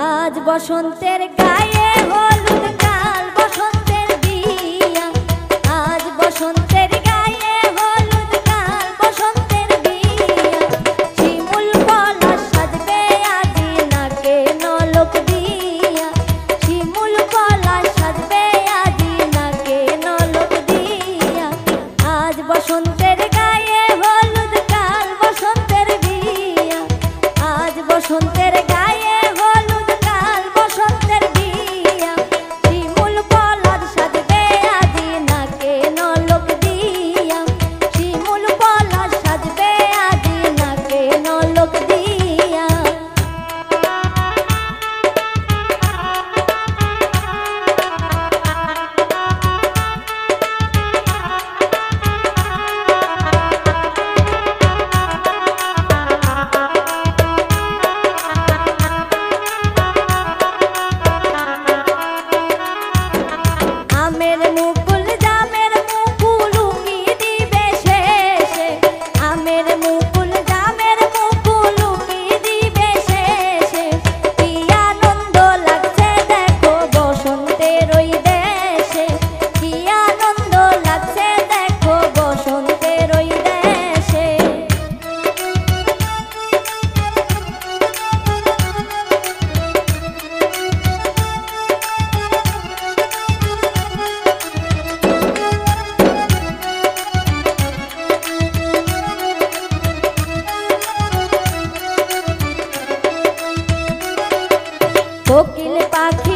আজ বসন্তের গায়ে হলুদ কাল বসন্তের বিয়া, আজ বসন্তের গায়ে হলুদ কাল বসন্তের বিয়া। শিমুল পলাশ সাজবে আজি নাকে নলক দিয়া, শিমুল পলাশ সাজবে আজি নাকে নলক দিয়া। আজ বসন্তের গায়ে হলুদ কাল বসন্তের বিয়া, আজ বসন্তের গায়ে কোকিল পাখি